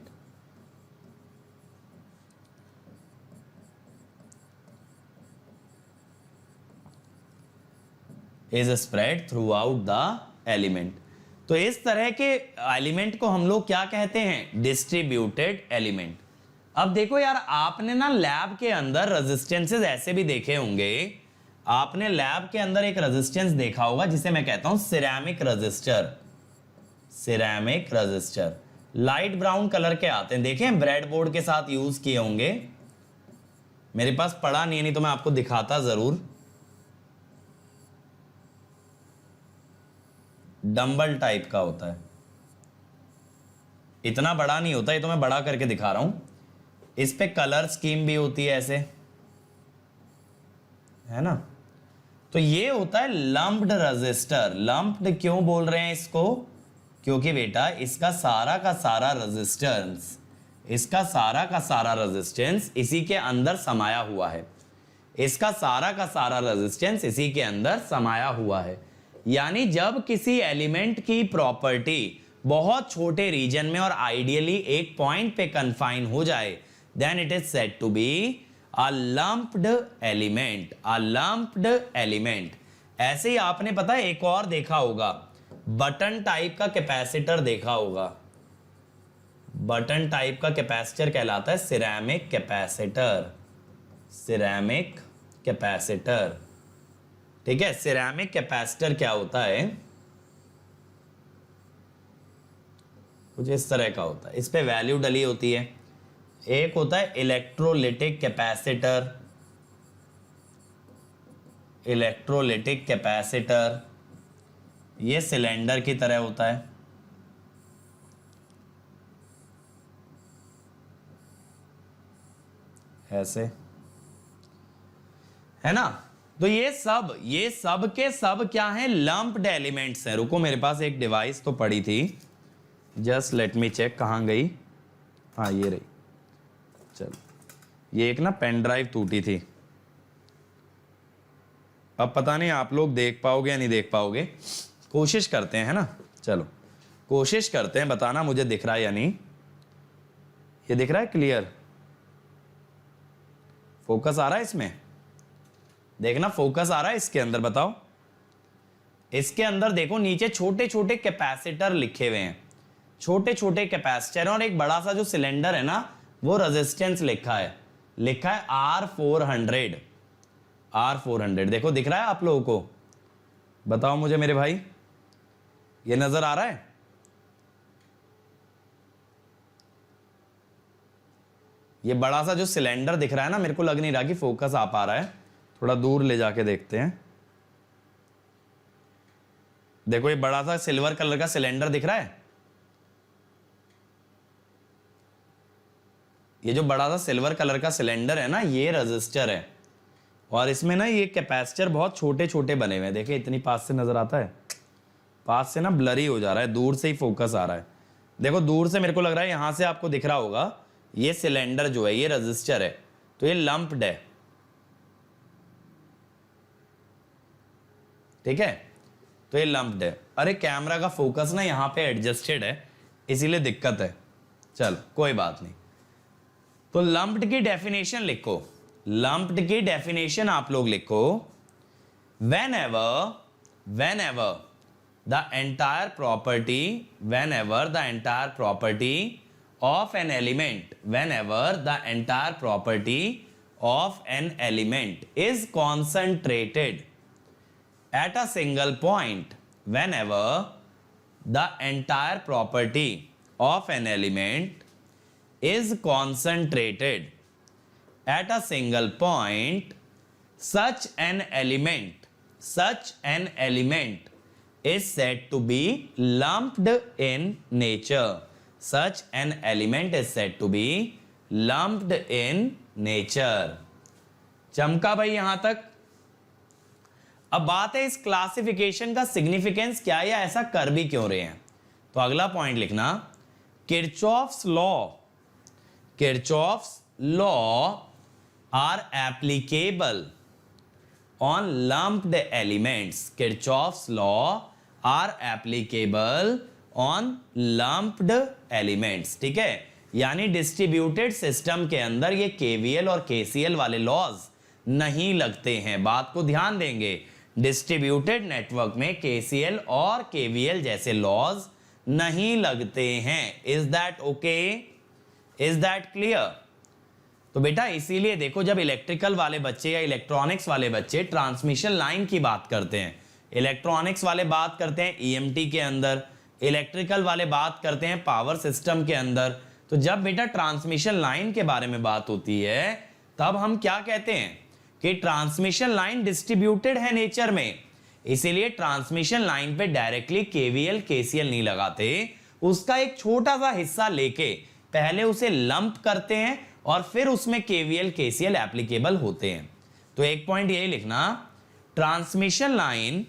तो इस तरह के एलिमेंट को हम लोग क्या कहते हैं, डिस्ट्रीब्यूटेड एलिमेंट। अब देखो यार, आपने ना लैब के अंदर रेजिस्टेंसेस ऐसे भी देखे होंगे, आपने लैब के अंदर एक रेजिस्टेंस देखा होगा जिसे मैं कहता हूं ceramic register, light brown colour के आते हैं, देखें ब्रेड बोर्ड के साथ यूज किए होंगे, मेरे पास पड़ा नहीं तो मैं आपको दिखाता जरूर, डंबल टाइप का होता है, इतना बड़ा नहीं होता, ये तो मैं बड़ा करके दिखा रहा हूं। इस पे कलर स्कीम भी होती है ऐसे, है ना। तो ये होता है लंप्ड रजिस्टर। लंप्ड क्यों बोल रहे हैं इसको, क्योंकि बेटा इसका सारा का सारा रेजिस्टेंस इसी के अंदर समाया हुआ है, यानी जब किसी एलिमेंट की प्रॉपर्टी बहुत छोटे रीजन में और आइडियली एक पॉइंट पे कन्फाइन हो जाए, then it is said to be a lumped element, a lumped element. ऐसे ही आपने पता है एक और देखा होगा, बटन टाइप का कैपेसिटर देखा होगा। बटन टाइप का कैपेसिटर कहलाता है सिरेमिक कैपेसिटर, सिरेमिक कैपेसिटर। ठीक है, सिरेमिक कैपेसिटर क्या होता है, कुछ इस तरह का होता है, इस पे वैल्यू डली होती है। एक होता है इलेक्ट्रोलिटिक कैपेसिटर, इलेक्ट्रोलिटिक कैपेसिटर ये सिलेंडर की तरह होता है, ऐसे, है ना। तो ये सब के सब क्या हैं, लंप्ड एलिमेंट्स हैं। रुको, मेरे पास एक डिवाइस तो पड़ी थी, जस्ट लेट मी चेक, कहाँ गई, हाँ ये रही। चलो, ये एक ना पेन ड्राइव टूटी थी, अब पता नहीं आप लोग देख पाओगे या नहीं देख पाओगे, कोशिश करते हैं, है ना। चलो कोशिश करते हैं, बताना मुझे दिख रहा है या नहीं। ये दिख रहा है क्लियर, फोकस आ रहा है इसमें, देखना फोकस आ रहा है इसके अंदर, बताओ। इसके अंदर देखो नीचे छोटे छोटे कैपेसिटर लिखे हुए हैं, छोटे छोटे कैपेसिटर, और एक बड़ा सा जो सिलेंडर है ना वो रेजिस्टेंस लिखा है R400, R400। देखो दिख रहा है आप लोगों को, बताओ मुझे मेरे भाई, ये नजर आ रहा है। ये बड़ा सा जो सिलेंडर दिख रहा है ना, मेरे को लग नहीं रहा कि फोकस आ पा रहा है, थोड़ा दूर ले जाके देखते हैं। देखो ये बड़ा सा सिल्वर कलर का सिलेंडर दिख रहा है, ये जो बड़ा सा सिल्वर कलर का सिलेंडर है ना, ये रजिस्टर है, और इसमें ना ये कैपेसिटर बहुत छोटे छोटे बने हुए हैं। देखिए इतनी पास से नजर आता है, पास से ना ब्लरी हो जा रहा है, दूर से ही फोकस आ रहा है। देखो दूर से मेरे को लग रहा है, यहां से आपको दिख रहा होगा, ये सिलेंडर जो है ये रजिस्टर है, तो ये लंप्ड है। ठीक है, तो ये लंप्ड है। अरे कैमरा का फोकस ना यहां पे एडजस्टेड है, इसीलिए दिक्कत है, चल कोई बात नहीं। तो लंप्ड की डेफिनेशन लिखो, लंप्ड की डेफिनेशन आप लोग लिखो, whenever the entire property of an element, whenever the entire property of an element is concentrated at a single point, whenever the entire property of an element is concentrated at a single point, such an element is said to be lumped in nature. Such an element is said to be lumped in nature. चमका भाई यहां तक। अब बात है इस classification का significance क्या है, या ऐसा कर भी क्यों रहे हैं। तो अगला पॉइंट लिखना, Kirchhoff's law are applicable on lumped elements. Kirchhoff's law are applicable on lumped elements. ठीक है, यानी डिस्ट्रीब्यूटेड सिस्टम के अंदर ये KVL और KCL वाले लॉज नहीं लगते हैं। बात को ध्यान देंगे, डिस्ट्रीब्यूटेड नेटवर्क में KCL और KVL जैसे लॉज नहीं लगते हैं। Is that okay, is that clear. तो बेटा इसीलिए देखो, जब इलेक्ट्रिकल वाले बच्चे या इलेक्ट्रॉनिक्स वाले बच्चे ट्रांसमिशन लाइन की बात करते हैं, इलेक्ट्रॉनिक्स वाले बात करते हैं EMT के अंदर, इलेक्ट्रिकल वाले बात करते हैं पावर सिस्टम के अंदर, तो जब बेटा ट्रांसमिशन लाइन के बारे में बात होती है, तब हम क्या कहते हैं कि ट्रांसमिशन लाइन डिस्ट्रीब्यूटेड है नेचर में। इसीलिए ट्रांसमिशन लाइन पे डायरेक्टली KVL KCL नहीं लगाते, उसका एक छोटा सा हिस्सा लेके पहले उसे लंप करते हैं और फिर उसमें KVL KCL एप्लीकेबल होते हैं। तो एक पॉइंट यही लिखना, transmission line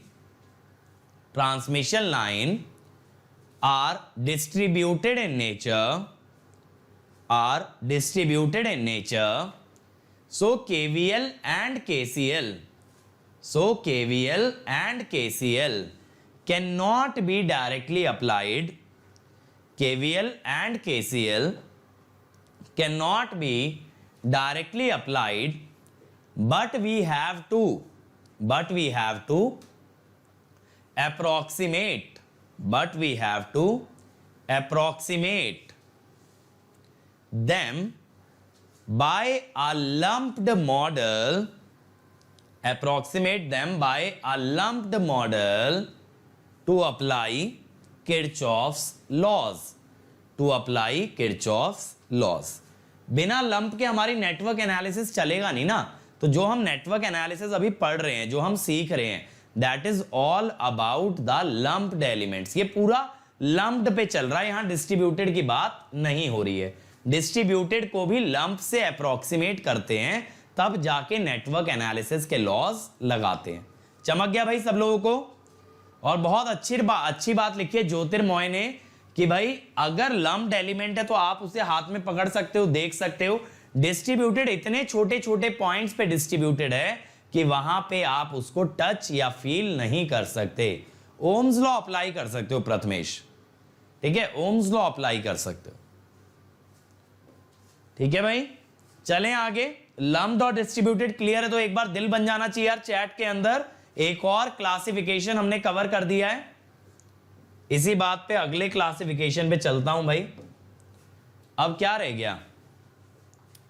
are distributed in nature, so KVL and KCL can not be directly applied, KVL and KCL cannot be directly applied, but we have to approximate them by a lumped model to apply Kirchhoff's laws. बिना lump के हमारी network analysis चलेगा नहीं ना। तो जो हम network analysis अभी पढ़ रहे हैं, जो हम सीख रहे हैं, that is all about the lumped elements. ये पूरा लंप्ड पे चल रहा है, यहां डिस्ट्रीब्यूटेड की बात नहीं हो रही है। डिस्ट्रीब्यूटेड को भी लंप से अप्रोक्सीमेट करते हैं, तब जाके नेटवर्क एनालिसिस के लॉज लगाते हैं। चमक गया भाई सब लोगों को? और बहुत अच्छी बात लिखी है ज्योतिर्मय ने कि भाई अगर लंप्ड एलिमेंट है तो आप उसे हाथ में पकड़ सकते हो, देख सकते हो। डिस्ट्रीब्यूटेड इतने छोटे छोटे पॉइंट्स पे डिस्ट्रीब्यूटेड है कि वहां पे आप उसको टच या फील नहीं कर सकते। ओम्स लॉ अप्लाई कर सकते हो प्रथमेश, ठीक है, ओम्स लॉ अप्लाई कर सकते हो। ठीक है भाई, चलें आगे। लंप्ड और डिस्ट्रीब्यूटेड क्लियर है तो एक बार दिल बन जाना चाहिए यार चैट के अंदर। एक और क्लासिफिकेशन हमने कवर कर दिया है। इसी बात पे अगले क्लासिफिकेशन पे चलता हूं भाई। अब क्या रह गया?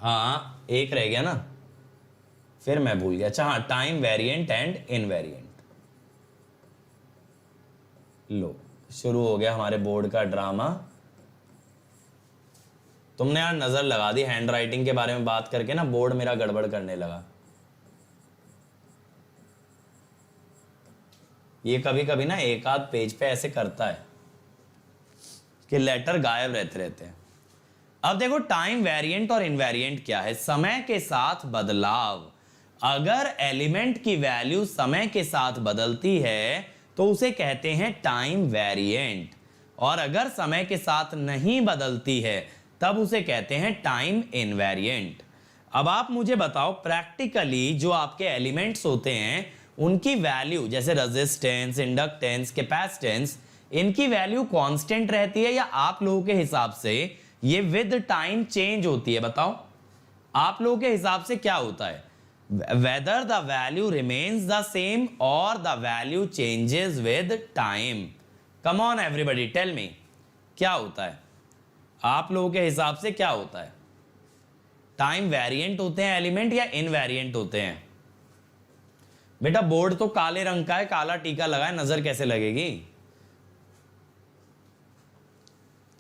हाँ, एक रह गया ना, फिर मैं भूल गया। अच्छा हाँ, टाइम वेरिएंट एंड इनवेरिएंट। लो, शुरू हो गया हमारे बोर्ड का ड्रामा। तुमने यार नजर लगा दी हैंड राइटिंग के बारे में बात करके ना, बोर्ड मेरा गड़बड़ करने लगा। ये कभी कभी ना एक आध पेज पे ऐसे करता है कि लेटर गायब रहते हैं। अब देखो, टाइम वेरिएंट और इनवेरिएंट क्या है? समय के साथ बदलाव। अगर एलिमेंट की वैल्यू समय के साथ बदलती है तो उसे कहते हैं टाइम वेरिएंट, और अगर समय के साथ नहीं बदलती है तब उसे कहते हैं टाइम इनवेरिएंट। अब आप मुझे बताओ, प्रैक्टिकली जो आपके एलिमेंट्स होते हैं उनकी वैल्यू, जैसे रेजिस्टेंस, इंडक्टेंस, कैपेसिटेंस, इनकी वैल्यू कांस्टेंट रहती है या आप लोगों के हिसाब से ये विद टाइम चेंज होती है? बताओ आप लोगों के हिसाब से क्या होता है? Whether the value remains the same और the value changes with time. Come on everybody, tell me, क्या होता है आप लोगों के हिसाब से? क्या होता है? टाइम वेरिएंट होते हैं एलिमेंट या इनवेरिएंट होते हैं? बेटा बोर्ड तो काले रंग का है, काला टीका लगा है, नजर कैसे लगेगी?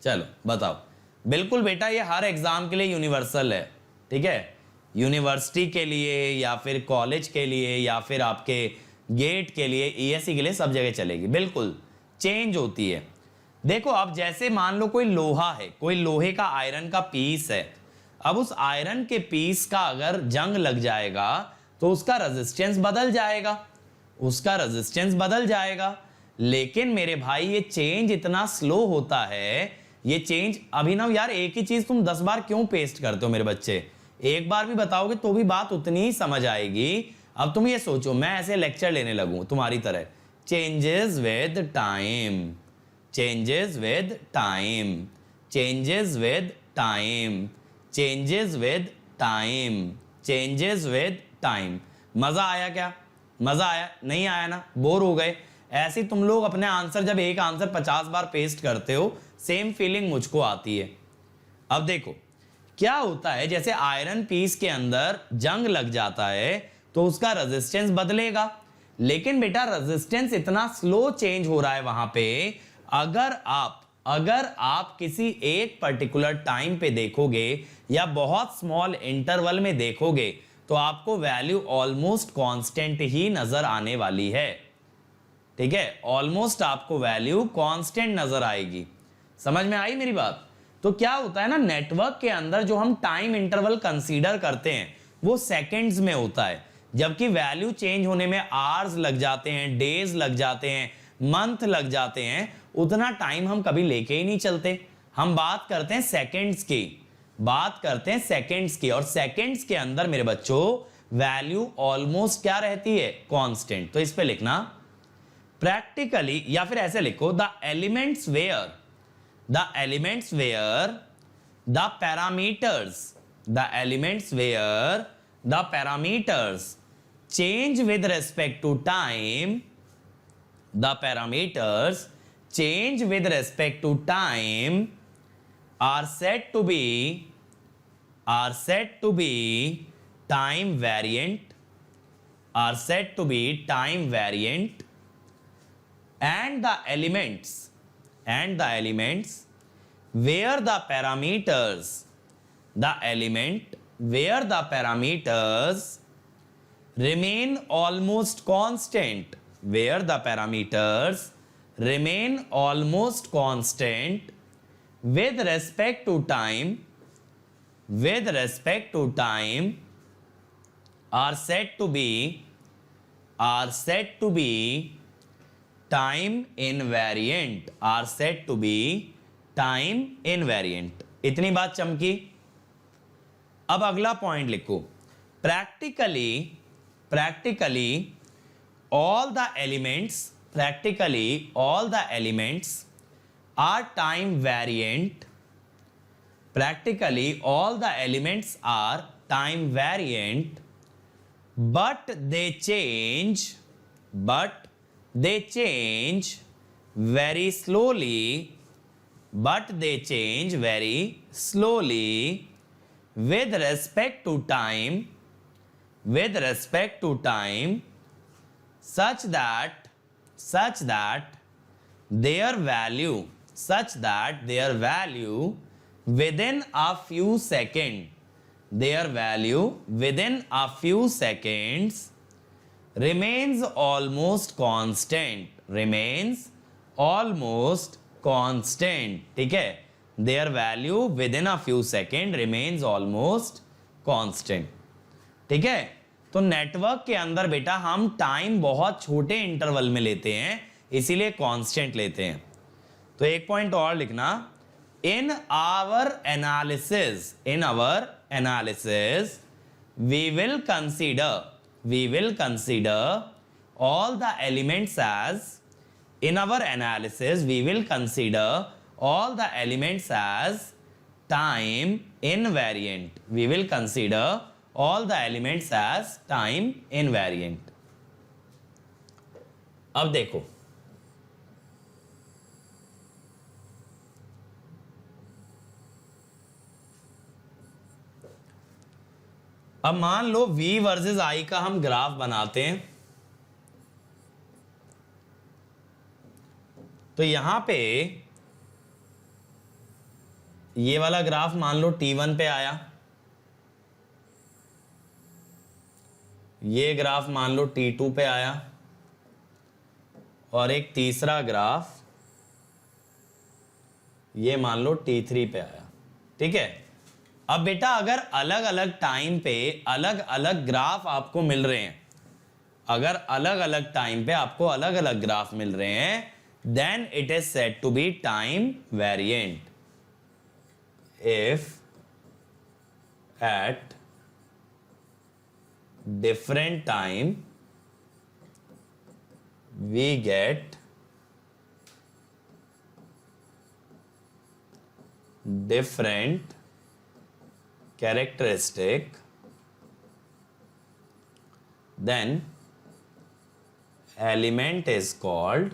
चलो बताओ। बिल्कुल बेटा, ये हर एग्जाम के लिए यूनिवर्सल है, ठीक है। यूनिवर्सिटी के लिए या फिर कॉलेज के लिए या फिर आपके गेट के लिए, ईएससी के लिए, सब जगह चलेगी। बिल्कुल चेंज होती है। देखो, अब जैसे मान लो कोई लोहा है, कोई लोहे का आयरन का पीस है। अब उस आयरन के पीस का अगर जंग लग जाएगा तो उसका रेजिस्टेंस बदल जाएगा, लेकिन मेरे भाई ये चेंज इतना स्लो होता है। ये चेंज, अभिनव यार एक ही चीज तुम 10 बार क्यों पेस्ट करते हो मेरे बच्चे? एक बार भी बताओगे तो भी बात उतनी ही समझ आएगी। अब तुम ये सोचो, मैं ऐसे लेक्चर लेने लगूं तुम्हारी तरह, changes with time, changes with time, changes with time, changes with time, changes with time. मजा आया क्या? मजा आया? नहीं आया ना? बोर हो गए? ऐसे तुम लोग अपने आंसर, जब एक आंसर 50 बार पेस्ट करते हो, सेम फीलिंग मुझको आती है। अब देखो क्या होता है, जैसे आयरन पीस के अंदर जंग लग जाता है तो उसका रेजिस्टेंस बदलेगा, लेकिन बेटा रेजिस्टेंस इतना स्लो चेंज हो रहा है वहां पे। अगर आप किसी एक पर्टिकुलर टाइम पे देखोगे या बहुत स्मॉल इंटरवल में देखोगे तो आपको वैल्यू ऑलमोस्ट कांस्टेंट ही नजर आने वाली है, ठीक है। ऑलमोस्ट आपको वैल्यू कांस्टेंट नजर आएगी। समझ में आई मेरी बात? तो क्या होता है ना, नेटवर्क के अंदर जो हम टाइम इंटरवल कंसीडर करते हैं वो सेकंड्स में होता है, जबकि वैल्यू चेंज होने में आवर्स लग जाते हैं, डेज लग जाते हैं, मंथ लग जाते हैं। उतना टाइम हम कभी लेके ही नहीं चलते। हम बात करते हैं सेकंड्स की, और सेकंड्स के अंदर मेरे बच्चों वैल्यू ऑलमोस्ट क्या रहती है? कांस्टेंट। तो इस पे लिखना, प्रैक्टिकली, या फिर ऐसे लिखो the elements where the parameters change with respect to time, the parameters change with respect to time are said to be time variant, and the elements where the parameters remain almost constant, with respect to time are said to be time invariant. इतनी बात चमकी. अब अगला point लिखो. practically all the elements are time variant. But they change very slowly with respect to time such that their value within a few seconds remains almost constant. ठीक है, their value within a few seconds remains almost constant. ठीक है, तो network के अंदर बेटा हम time बहुत छोटे इंटरवल में लेते हैं, इसीलिए कांस्टेंट लेते हैं. तो एक पॉइंट और लिखना. in our analysis we will consider all the elements as time invariant. अब देखो, अब मान लो V वर्सेस I का हम ग्राफ बनाते हैं. तो यहां पे ये वाला ग्राफ मान लो T1 पे आया, ये ग्राफ मान लो T2 पे आया, और एक तीसरा ग्राफ ये मान लो T3 पे आया. ठीक है, अब बेटा अगर अलग अलग टाइम पे अलग अलग ग्राफ आपको मिल रहे हैं, then it is said to be time variant. If at different time we get different characteristic, then element is called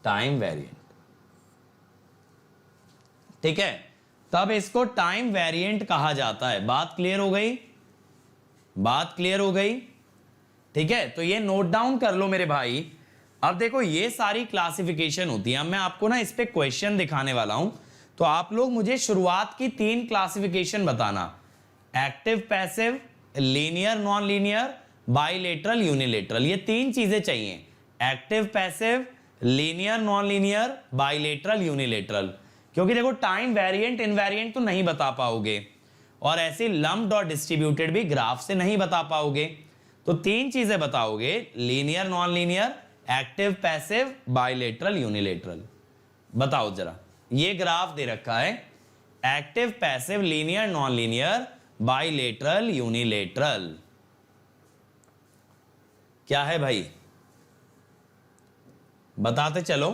time variant. ठीक है, तब इसको टाइम वेरिएंट कहा जाता है. बात क्लियर हो गई? ठीक है, तो ये नोट डाउन कर लो मेरे भाई. अब देखो ये सारी क्लासिफिकेशन होती है. अब मैं आपको ना इस पे क्वेश्चन दिखाने वाला हूं, तो आप लोग मुझे शुरुआत की 3 क्लासिफिकेशन बताना. Active passive, linear non linear, bilateral unilateral. ये 3 चीजें चाहिए. Active passive, linear non linear, bilateral unilateral. क्योंकि देखो टाइम वेरिएंट इनवेरिएंट तो नहीं बता पाओगे, और ऐसे लम्प्ड और डिस्ट्रीब्यूटेड भी ग्राफ से नहीं बता पाओगे. तो 3 चीजें बताओगे, linear non linear, active passive, bilateral unilateral. बताओ जरा, ये ग्राफ दे रखा है, active passive linear non linear bilateral, unilateral? क्या है भाई, बताते चलो।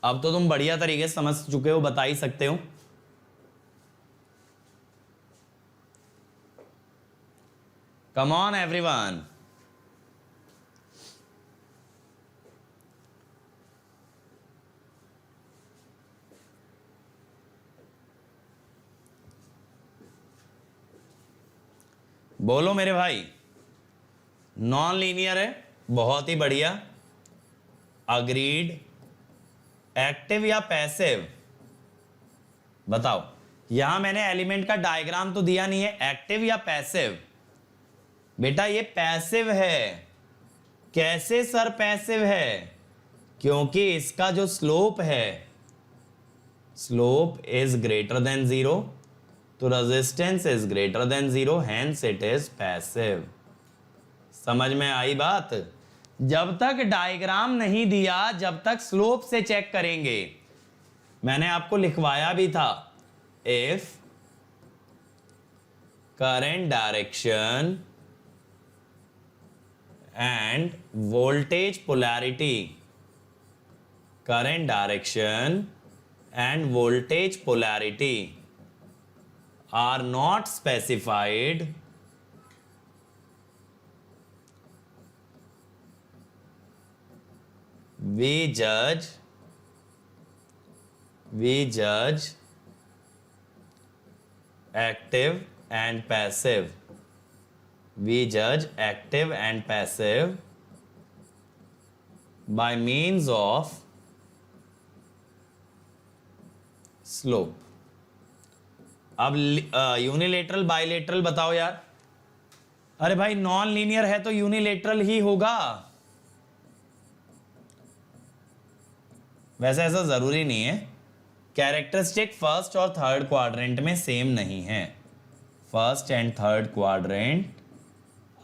अब तो तुम बढ़िया तरीके से समझ चुके हो, बता ही सकते हो। Come on everyone. बोलो मेरे भाई। नॉन लीनियर है, बहुत ही बढ़िया। अग्रीड। एक्टिव या पैसिव? बताओ। यहां मैंने एलिमेंट का डायग्राम तो दिया नहीं है, एक्टिव या पैसिव? बेटा ये पैसिव है। कैसे सर पैसिव है? क्योंकि इसका जो स्लोप है, स्लोप इज ग्रेटर देन 0, तो resistance is greater than 0, hence it is passive. समझ में आई बात? जब तक डायग्राम नहीं दिया, जब तक स्लोप से चेक करेंगे। मैंने आपको लिखवाया भी था, if current direction and voltage polarity, current direction and voltage polarity are not specified, we judge active and passive. We judge active and passive by means of slope. अब यूनिलेटरल बाइलेटरल बताओ यार। अरे भाई नॉन लीनियर है तो unilateral ही होगा। वैसे ऐसा जरूरी नहीं है, कैरेक्टरिस्टिक फर्स्ट और थर्ड क्वाड्रेंट में सेम नहीं है। First and third quadrant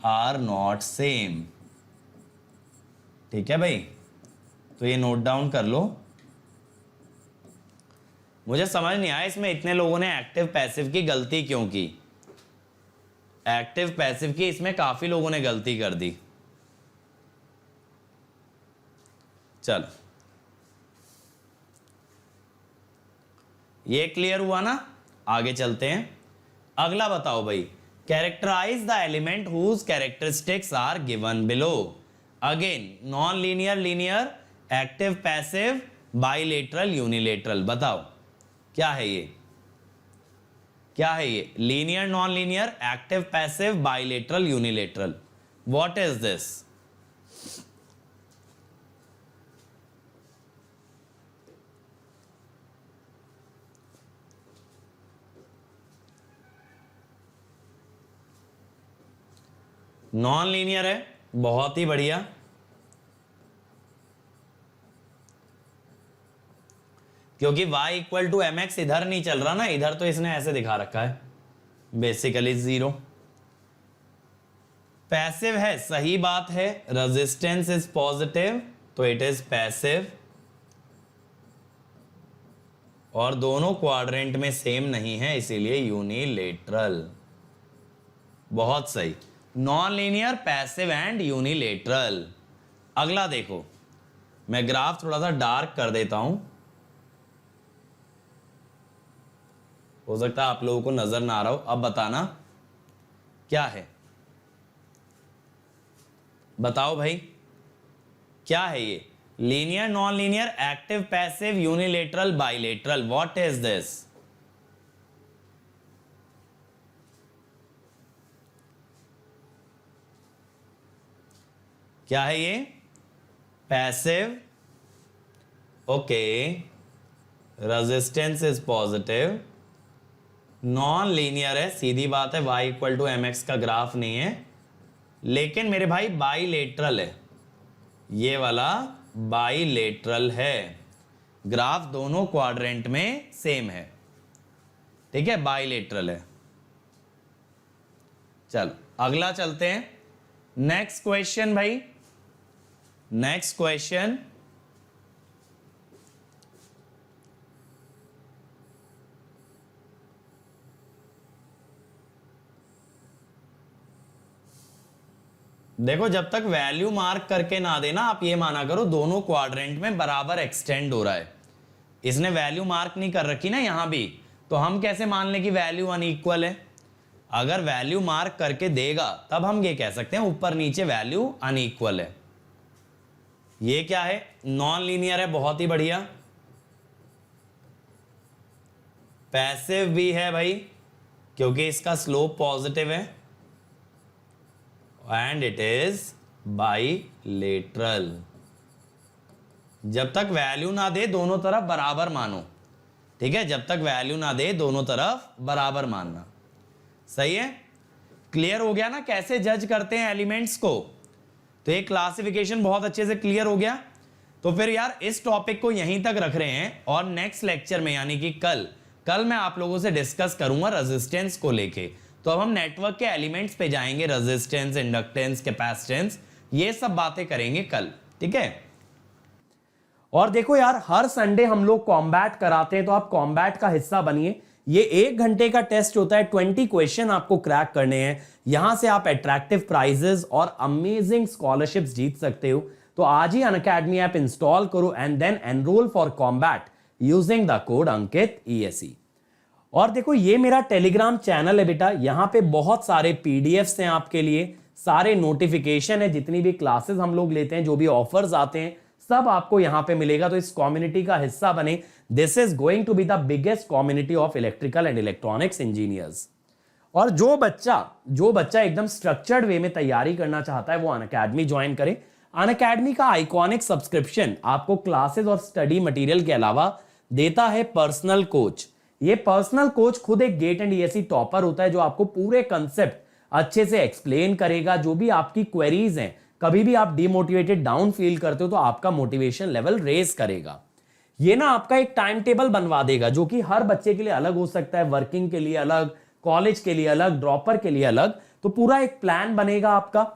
are not same. ठीक है भाई, तो ये नोट डाउन कर लो। मुझे समझ नहीं आया इसमें इतने लोगों ने एक्टिव पैसिव की गलती क्यों की। एक्टिव पैसिव की इसमें काफी लोगों ने गलती कर दी। चलो ये क्लियर हुआ ना, आगे चलते हैं। अगला बताओ भाई, characterise the element whose characteristics are given below. Again non linear, linear, active passive, bilateral, unilateral. बताओ क्या है ये, क्या है ये? Linear, non linear, active passive, bilateral, unilateral. What is this? Non linear है, बहुत ही बढ़िया। क्योंकि y equal to M X इधर नहीं चल रहा ना, इधर तो इसने ऐसे दिखा रखा है, बेसिकली 0। पैसिव है, सही बात है, रेजिस्टेंस इज पॉजिटिव तो इट इज पैसिव, और दोनों क्वाड्रेंट में सेम नहीं है इसीलिए यूनिलेटरल। बहुत सही, non linear, passive and unilateral. अगला देखो, मैं ग्राफ थोड़ा सा डार्क कर देता हूं, हो सकता है आप लोगों को नजर ना आ रहा हो। अब बताना क्या है, बताओ भाई क्या है ये? Linear, non linear, active passive, unilateral, bilateral. What is this? क्या है ये? Passive, okay, resistance is positive, non linear है, सीधी बात है, y equal to M X का ग्राफ नहीं है, लेकिन मेरे भाई बाइलेटरल है, ये वाला बाइलेटरल है, ग्राफ दोनों क्वाड्रेंट में सेम है। ठीक है, बाइलेटरल है। चलो अगला चलते हैं, नेक्स्ट क्वेश्चन भाई, नेक्स्ट क्वेश्चन। देखो जब तक वैल्यू मार्क करके ना देना, आप ये माना करो दोनों क्वाड्रेंट में बराबर एक्सटेंड हो रहा है। इसने वैल्यू मार्क नहीं कर रखी ना यहां भी, तो हम कैसे मान लें कि वैल्यू अनइक्वल है? अगर वैल्यू मार्क करके देगा तब हम ये कह सकते हैं ऊपर नीचे वैल्यू अनइक्वल है। ये क्या है? नॉन लीनियर है, बहुत ही बढ़िया। पैसिव भी है भाई, क्योंकि इसका स्लोप पॉजिटिव है, एंड इट इज बाइलेटरल। जब तक वैल्यू ना दे दोनों तरफ बराबर मानो, ठीक है? जब तक वैल्यू ना दे दोनों तरफ बराबर मानना। सही है? क्लियर हो गया ना कैसे जज करते हैं एलिमेंट्स को? तो ये क्लासिफिकेशन बहुत अच्छे से क्लियर हो गया। तो फिर यार इस टॉपिक को यहीं तक रख रहे हैं, और नेक्स्ट लेक्चर में यानी कि कल मैं आप लोगों से डिस्कस करूंगा रेजिस्टेंस को लेके। तो अब हम नेटवर्क के एलिमेंट्स पे जाएंगे, रेजिस्टेंस, इंडक्टेंस, कैपेसिटेंस, ये सब बातें करेंगे कल, ठीक है? और देखो यार, हर संडे हम लोग कॉम्बैट कराते हैं, तो आप कॉम्बैट का हिस्सा बनिए। ये 1 घंटे का टेस्ट होता है, 20 क्वेश्चन आपको क्रैक करने हैं। यहां से आप अट्रैक्टिव प्राइजेस और अमेजिंग स्कॉलरशिप्स जीत सकते हो। तो आज ही अनअकैडमी ऐप इंस्टॉल करो and then enrol for combat using the code Ankit ESE। और देखो ये मेरा टेलीग्राम चैनल है बेटा, यहां पे बहुत सारे पीडीएफ्स हैं आपके लिए, सारे नोटिफिकेशन है, जितनी भी क्लासेस हम लोग लेते हैं, जो भी ऑफर्स आते हैं, सब आपको यहां पे मिलेगा। तो इस कम्युनिटी का हिस्सा बने। This is going to be the biggest community of electrical and electronics engineers. और जो बच्चा एकदम स्ट्रक्चर्ड वे में तैयारी करना चाहता है वो अनअकैडमी ज्वाइन करे। अनअकैडमी का आइकॉनिक सब्सक्रिप्शन आपको क्लासेस और स्टडी मटेरियल के अलावा देता है पर्सनल कोच। ये पर्सनल कोच खुद एक गेट एंड ESE टॉपर होता है, जो आपको पूरे कंसेप्ट अच्छे से एक्सप्लेन करेगा। जो भी आपकी क्वेरीज हैं, कभी भी आप डिमोटिवेटेड डाउन फील करते हो, तो आपका मोटिवेशन लेवल रेज करेगा। ये ना आपका एक टाइम टेबल बनवा देगा, जो कि हर बच्चे के लिए अलग हो सकता है, वर्किंग के लिए अलग, कॉलेज के लिए अलग, ड्रॉपर के लिए अलग। तो पूरा एक प्लान बनेगा आपका।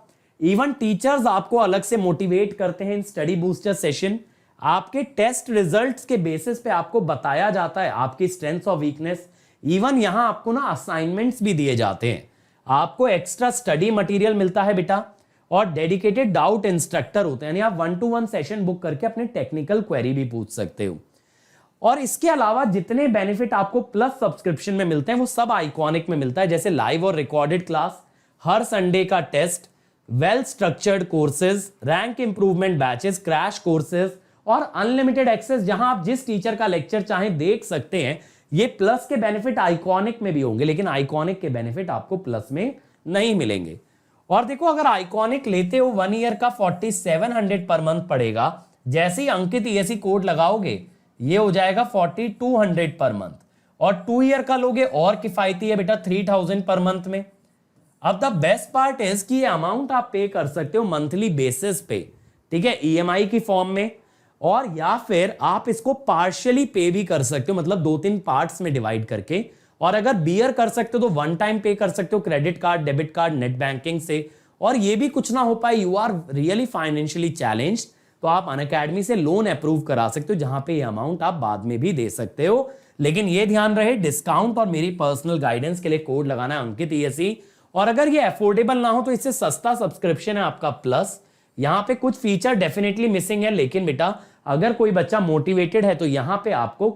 इवन टीचर्स आपको अलग से मोटिवेट करते हैं इन स्टडी बूस्टर सेशन। आपके टेस्ट रिजल्ट्स के बेसिस पे आपको बताया जाता है आपकी स्ट्रेंथ्स और वीकनेस। इवन यहां आपको ना असाइनमेंट्स भी दिए जाते हैं, आपको एक्स्ट्रा स्टडी मटेरियल मिलता है बेटा, और डेडिकेटेड डाउट इंस्ट्रक्टर होते हैं, यानी आप 1-to-1 सेशन बुक करके अपने टेक्निकल क्वेरी भी पूछ सकते हो। और इसके अलावा जितने बेनिफिट आपको प्लस सब्सक्रिप्शन में मिलते हैं वो सब आइकॉनिक में मिलता है, जैसे लाइव और रिकॉर्डेड क्लास, हर संडे का test, well structured courses, rank improvement batches, crash courses और अनलिमिटेड एक्सेस, जहां आप जिस टीचर का लेक्चर चाहें देख सकते हैं। ये प्लस के बेनिफिट आइकॉनिक में भी होंगे, लेकिन आइकॉनिक के बेनिफिट आपको प्लस में नहीं मिलेंगे। और देखो अगर आइकॉनिक लेते हो 1 ईयर का 4700 पर मंथ पड़ेगा। जैसे ही अंकित ESE कोड लगाओगे ये हो जाएगा 4200 पर मंथ, और 2 ईयर का लोगे और किफायती है बेटा 3000 पर मंथ में। अब द बेस्ट पार्ट इज कि ये अमाउंट आप पे कर सकते हो मंथली बेसिस पे, ठीक है, EMI की फॉर्म में, और या फिर आप इसको पार्शियली पे भी कर सकते हो, मतलब 2-3 पार्ट्स में डिवाइड करके। और अगर बियर कर सकते हो तो 1 टाइम पे कर सकते हो, credit card, debit card, net banking से। और ये भी कुछ ना हो पाए, you are really financially challenged, तो आप अनअकैडमी से लोन अप्रूव करा सकते हो, जहां पे ये अमाउंट आप बाद में भी दे सकते हो। लेकिन ये ध्यान रहे, डिस्काउंट और मेरी पर्सनल गाइडेंस के लिए कोड लगाना है अंकित ESE। और अगर ये अफोर्डेबल ना हो तो इससे सस्ता सब्सक्रिप्शन है आपका प्लस। यहां पे कुछ फीचर डेफिनेटली मिसिंग है, लेकिन बेटा अगर कोई बच्चा मोटिवेटेड है तो यहां पे आपको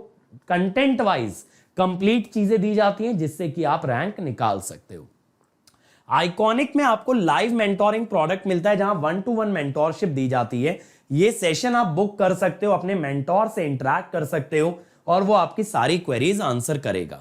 कंटेंट वाइज कंप्लीट चीजें दी जाती हैं, जिससे कि आप रैंक निकाल सकते हो। आइकॉनिक में आपको लाइव मेंटोरिंग प्रोडक्ट मिलता है, जहां 1-to-1 मेंटोरशिप दी जाती है। ये सेशन आप बुक कर सकते हो, अपने मेंटोर से इंटरैक्ट कर सकते हो, और वो आपकी सारी क्वेरीज आंसर करेगा।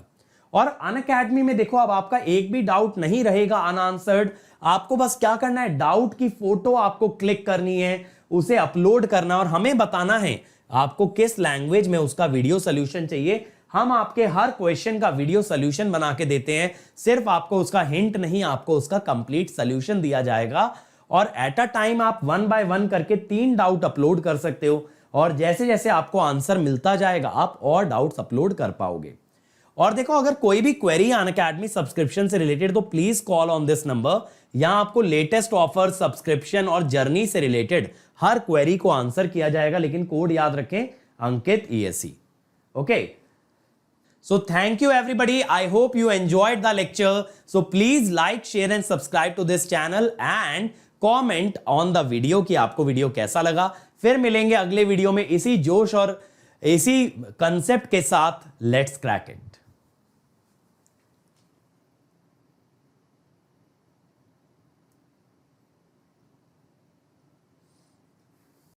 और अनअकैडमी में देखो अब आपका एक भी डाउट नहीं रहेगा अनआंसर्ड। आपको बस क्या करना है, डाउट की फोटो आपको क्लिक करनी है, उसे अपलोड करना, और हमें बताना है आपको किस लैंग्वेज में उसका वीडियो सोल्यूशन चाहिए। हम आपके हर क्वेश्चन का वीडियो सोल्यूशन बना के देते हैं। सिर्फ आपको उसका हिंट नहीं, आपको उसका कंप्लीट सोल्यूशन दिया जाएगा। और एट अ टाइम आप 1 by 1 करके 3 डाउट अपलोड कर सकते हो, और जैसे जैसे आपको आंसर मिलता जाएगा आप और डाउट्स अपलोड कर पाओगे। और देखो अगर कोई भी क्वेरी है अनअकैडमी सब्सक्रिप्शन से रिलेटेड, तो please call on this number. यहां आपको लेटेस्ट ऑफर, सब्सक्रिप्शन और जर्नी से रिलेटेड हर क्वेरी को आंसर किया जाएगा, लेकिन कोड याद रखें अंकित ESE। Okay, so thank you everybody, I hope you enjoyed the lecture, so please like, share and subscribe to this channel and comment on the video कि आपको video कैसा लगा। फिर मिलेंगे अगले वीडियो में इसी जोश और इसी कंसेप्ट के साथ। Let's crack it.